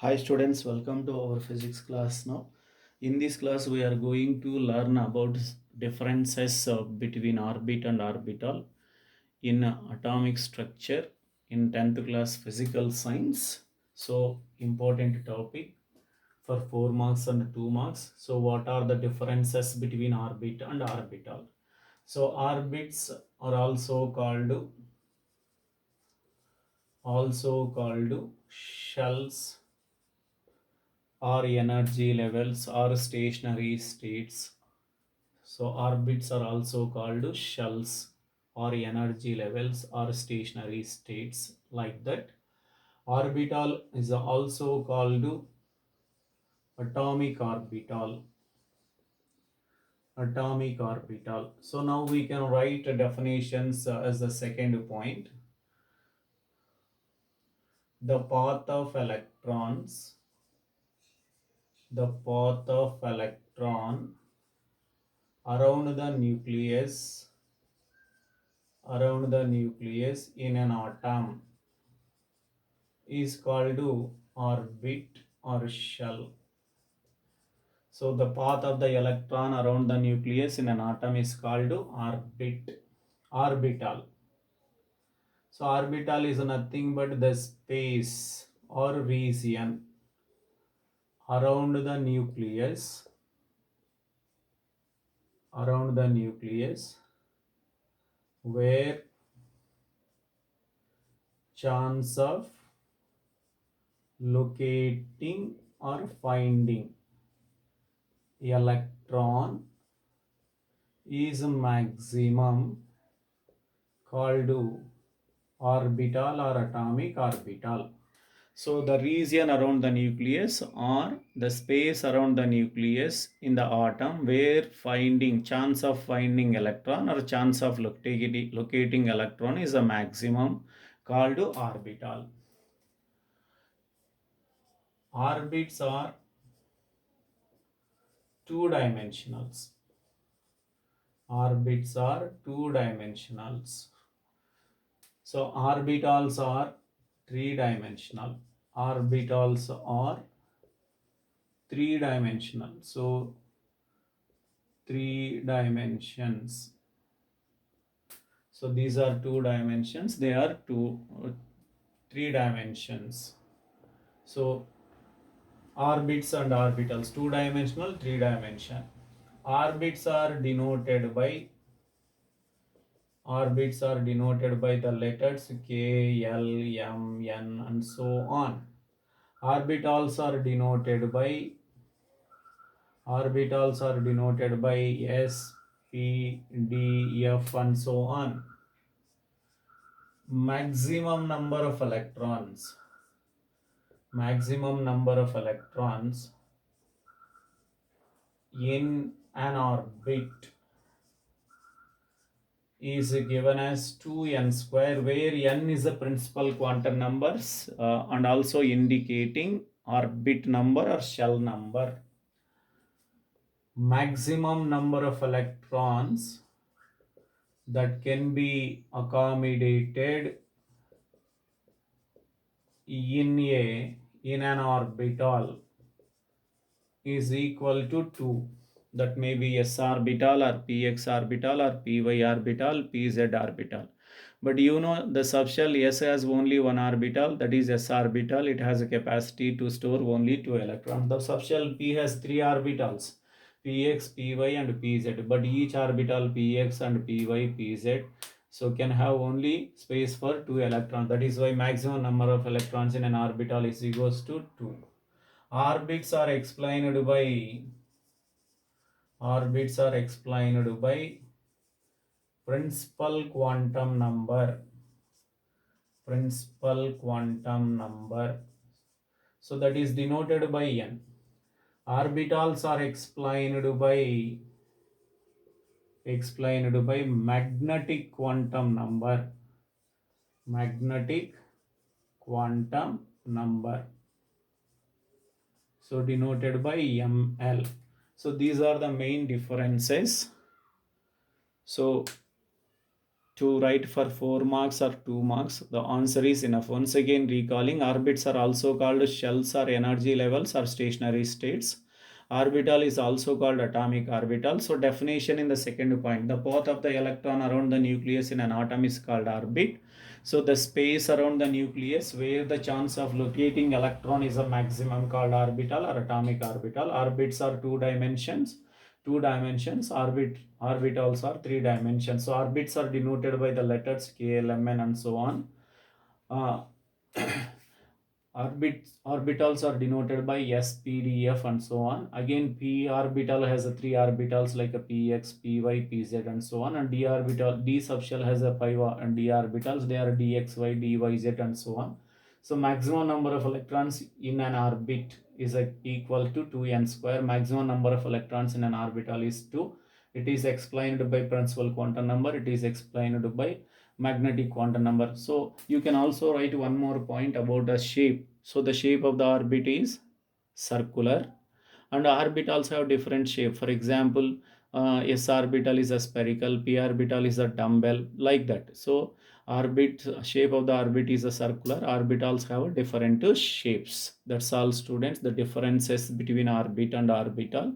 Hi students, welcome to our physics class now. In this class, we are going to learn about differences between orbit and orbital in atomic structure in 10th class physical science. So, important topic for 4 marks and 2 marks. So, what are the differences between orbit and orbital? So, orbits are also called shells or energy levels or stationary states. So orbits are also called shells or energy levels or stationary states like that. Orbital is also called atomic orbital. Atomic orbital. So now we can write definitions as the second point. The path of electrons. The path of electron around the nucleus in an atom is called orbit or shell. So the path of the electron around the nucleus in an atom is called orbital. So orbital is nothing but the space or region around the nucleus where chance of locating or finding electron is maximum, called orbital or atomic orbital. So the region around the nucleus or the space around the nucleus in the atom where chance of finding electron or chance of locating electron is a maximum, called orbital. Orbits are two dimensionals. Orbits are two dimensionals. So orbitals are three dimensional. Orbitals are three dimensional. So three dimensions. So these are two dimensions. They are three dimensions. So orbits and orbitals, two dimensional, three dimension. Orbits are denoted by the letters K, L, M, N, and so on. Orbitals are denoted by S, P, D, F, and so on. Maximum number of electrons in an orbit is given as 2n square, where n is the principal quantum numbers and also indicating orbit number or shell number. Maximum number of electrons that can be accommodated in an orbital is equal to 2. That may be s orbital or px orbital or py orbital, pz orbital. But you know the subshell S has only one orbital, that is s orbital. It has a capacity to store only 2 electrons. The subshell P has 3 orbitals, px, py, and pz. But each orbital px and py, pz so can have only space for 2 electrons. That is why maximum number of electrons in an orbital is equals to 2. Orbits are explained by principal quantum number. So that is denoted by n. Orbitals are explained by magnetic quantum number. So denoted by ml. So these are the main differences. So to write for 4 marks or 2 marks, the answer is enough. Once again, recalling, orbits are also called shells or energy levels or stationary states. Orbital is also called atomic orbital. So definition in the second point, the path of the electron around the nucleus in an atom is called orbit. So the space around the nucleus where the chance of locating electron is a maximum called orbital or atomic orbital. Orbits are two dimensions. Orbitals are three dimensions. So orbits are denoted by the letters K, L, M, N, and so on. uh, Orbitals are denoted by S, P, D, F, and so on. Again, P orbital has a three orbitals like a Px, Py, Pz, and so on. And D orbital, D subshell has a five and D orbitals. They are Dxy, Dyz, and so on. So maximum number of electrons in an orbit is equal to 2n square. Maximum number of electrons in an orbital is 2. It is explained by principal quantum number. It is explained by magnetic quantum number. So you can also write one more point about the shape. So the shape of the orbit is circular, and orbitals have different shape. For example, S orbital is a spherical, P orbital is a dumbbell, like that. So orbit shape of the orbit is a circular. Orbitals have different shapes. That's all, students. The differences between orbit and orbital.